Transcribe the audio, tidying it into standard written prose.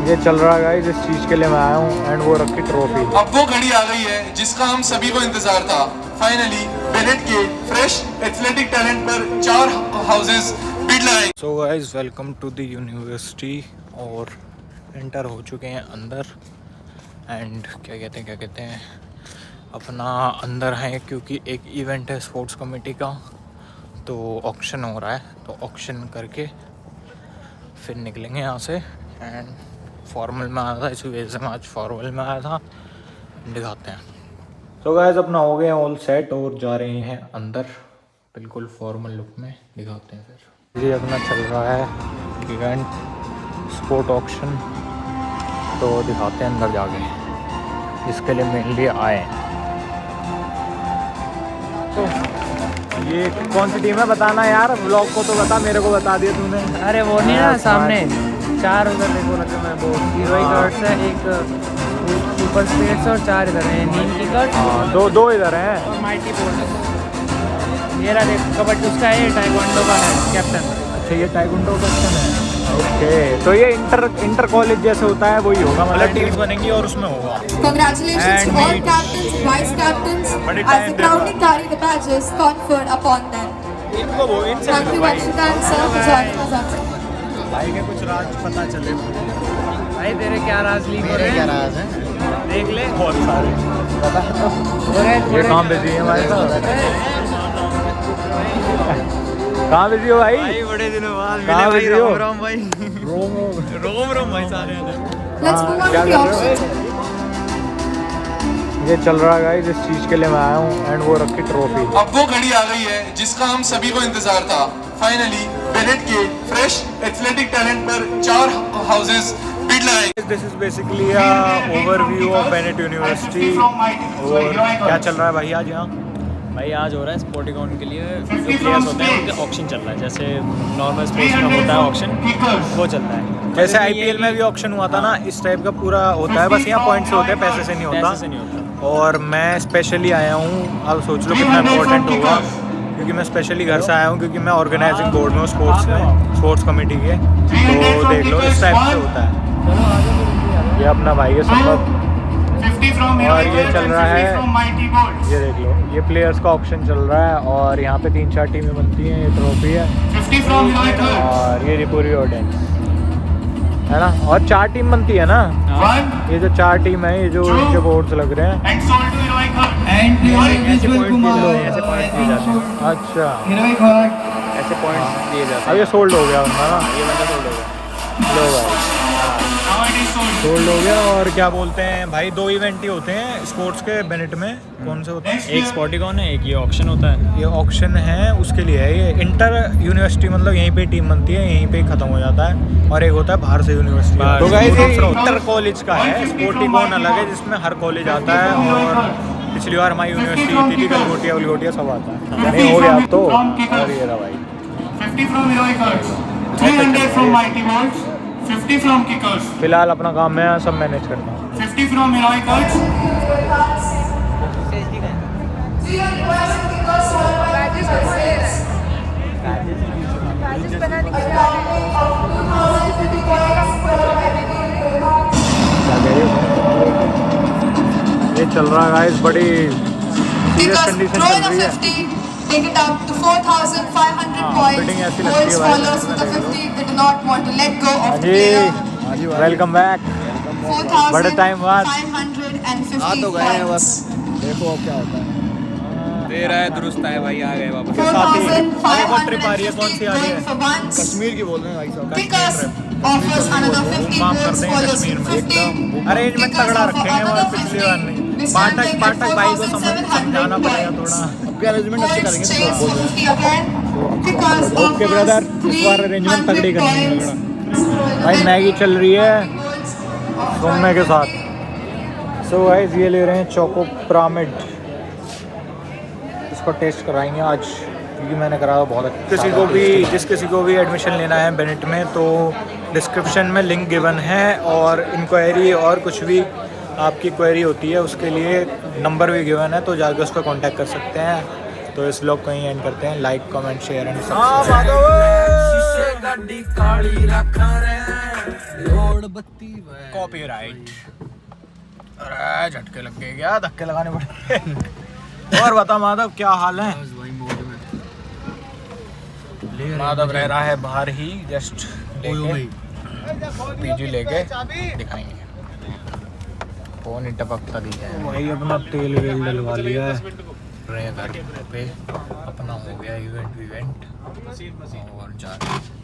ये चल रहा है गाइस, इस चीज के लिए मैं आया हूँ एंड वो रखी ट्रॉफी। अब वो घड़ी आ गई है जिसका हम सभी को इंतजार था। फाइनली बेनेट के फ्रेश एथलेटिक टैलेंट पर 4 हाउसेस बिड लगाए। So guys welcome to the university और एंटर हो चुके हैं अंदर एंड क्या कहते हैं अपना अंदर हैं क्योंकि एक इवेंट है स्पोर्ट्स कमेटी का, तो ऑक्शन हो रहा है, तो ऑक्शन करके फिर निकलेंगे यहाँ से। एंड फॉर्मल में आया था, इस वजह से मैं आज फॉर्मल में आया था, दिखाते हैं। तो गाइस अपना हो गया ऑल सेट और जा रहे हैं अंदर बिल्कुल फॉर्मल लुक में, दिखाते हैं फिर। ये अपना चल रहा है इवेंट स्पोर्ट ऑक्शन, तो दिखाते हैं अंदर जाके, इसके लिए मेनली आए हैं। तो ये कौन सी टीम है बताना यार, व्लॉग को तो बता, मेरे को बता दिया तूने। अरे वो नहीं ना सामने 4 उधर देखो लगे, मैं वो हीरोइक कर्ट्स है, एक सुपर स्पेड्स और 4 इधर हैं नीम की कर्ट्स। हाँ दो इधर हैं और माइटी बोल्ट। ये रहा देख कबड्डी उसका है, टाइकोंडो का है कैप्टन। अच्छा ये टाइकोंडो कैप्टन है, ओके। तो ये इंटर कॉलेज जैसे होता है वही होगा, मतलब टीम्स बनेंगी और उसमें होगा। Congratulations to all captains, vice captains, as the crowning carry the badges conferred upon them. इनको वो इनसे Thank you, Vakshikant sir, for joining us on stage. भाई के कुछ राज पता चले। भाई तेरे क्या राज लीक हो रहे हैं? क्या राज है देख ले, बहुत सारे बता। ये कहाँ बिजी है हमारे साथ? कहाँ बिजी हो भाई? भाई बड़े दिनों बाद मिले कहाँ भाई। बिजी हो? रोम भाई, रोम भाई सारे। Let's move on to the auction. ये चल रहा है गाइस, इस चीज के लिए मैं आया हूँ एंड वो रखी ट्रॉफी। अब वो घड़ी आ गई है जिसका हम सभी को इंतजार था। फाइनली बेनेट के फ्रेश एथलेटिक टैलेंट पर 4 हाउसेस बिड लगाए। This is basically a overview of Bennett university. और क्या चल रहा है भाई आज यहाँ? भाई आज हो रहा है स्पोर्टिकॉन के लिए जो प्लेयर्स होते हैं उनके ऑक्शन चल रहा है, जैसे नॉर्मल स्पोर्ट्स में होता है ऑक्शन, वो चल रहा है। जैसे आईपीएल में भी ऑक्शन हुआ था ना, इस टाइप का पूरा होता है, बस यहाँ पॉइंट से होते हैं, पैसे से नहीं होता। पैसे से नहीं होता। और मैं स्पेशली आया हूँ, अब सोच लो कितना इम्पोर्टेंट होगा, क्योंकि मैं स्पेशली घर से आया हूँ क्योंकि मैं ऑर्गेनाइजिंग बोर्ड में हूँ स्पोर्ट्स कमेटी के। तो देख लो इस टाइप से होता है। ये अपना भाई है सब, और ये चल रहा है, ये देख लो, ये प्लेयर्स का ऑक्शन चल रहा है और यहाँ पे 3-4 टीमें बनती हैं, ये ट्रॉफी है और ये पूरी ऑडियंस है ना, और 4 टीम बनती है ना। ये जो 4 टीम है, ये जो इनके बोर्ड्स लग रहे हैं, ऐसे पॉइंट दिए जाते हैं। अच्छा ऐसे पॉइंट्स दिए जाते अब ये सोल्ड हो गया उनका ना, हैं। ये बंदा सोल्ड होगा। लो भाई सोल्ड हो गया। और क्या बोलते हैं भाई, 2 इवेंट ही होते हैं स्पोर्ट्स के बेनेट में, कौन से होते हैं? एक स्पोर्टिकॉन है, एक ये ऑक्शन होता है। ये ऑक्शन है, उसके लिए है ये इंटर यूनिवर्सिटी, मतलब यहीं पे टीम बनती है, यहीं पे ही खत्म हो जाता है, और एक होता है बाहर से यूनिवर्सिटी। तो गाइस ये इंटर कॉलेज का है, स्पोर्टिकॉन अलग है जिसमें हर कॉलेज आता है। और पिछली बार हमारी यूनिवर्सिटी होती थी, गलगोटिया सब आता है, नहीं हो गया अब तो। और ये रहा भाई 50 from heroic cards, 300 from mighty bolts, 50 from kickers, फिलहाल अपना काम मैं सब मैनेज करता हूँ। 50 from heroic cards, ये चल रहा है गाइस, बड़ी सीरियस Kickers कंडीशन throw चल in a रही है। 50, take it up to 4,500 points. bidding ऐसी लगती है Boys भाई। followers with a 50, they do not want to let go of the player. जी वेलकम बैक। बड़े टाइम बाद 4,550 points. देखो अब क्या होता है। तेरा है दुरुस्त है भाई, आ गए वापस। आगे कौन ट्रिप आ रही है, कौन सी आ रही है? कश्मीर की बोल रहे हैं भाई साहब। Kickers offers another 50 माफ कर points. देंगे Followers कश्मीर with में 50. अरेंजमेंट तगड़ा रखेंगे, और पिछली बार नहीं। पाठक भाई को समझाना पड़ेगा थोड़ा। अरेंजमेंट अच्छे करेंगे। ओके ब्रदर, इस बार अरेंजमेंट तगड़ी करनी है भाई। मैगी चल रही है सोमे के साथ। सो गाइस ये ले रहे हैं चोको पिरामिड, इसको टेस्ट कराएंगे आज क्योंकि मैंने करा था बहुत अच्छा। जिस किसी को भी एडमिशन लेना है बेनेट में, तो डिस्क्रिप्शन में लिंक गिवन है, और इंक्वायरी और कुछ भी आपकी क्वेरी होती है उसके लिए नंबर भी गिवन है, तो जाकर उस पर कॉन्टैक्ट कर सकते हैं। तो इस व्लॉग को यहीं एंड करते हैं। Like comment share and subscribe. Copyright. अरे झटके लग गए क्या, धक्के लगाने पड़े। और बता माधव क्या हाल है? माधव रह रहा है बाहर ही, जस्ट पीजी लेके दिखाएंगे। फोन ही टपकता दिया है भाई। अपना तेल वेल डलवा लिया है, रहे घर पे अपना हो गया इवेंट और जा रहे हैं।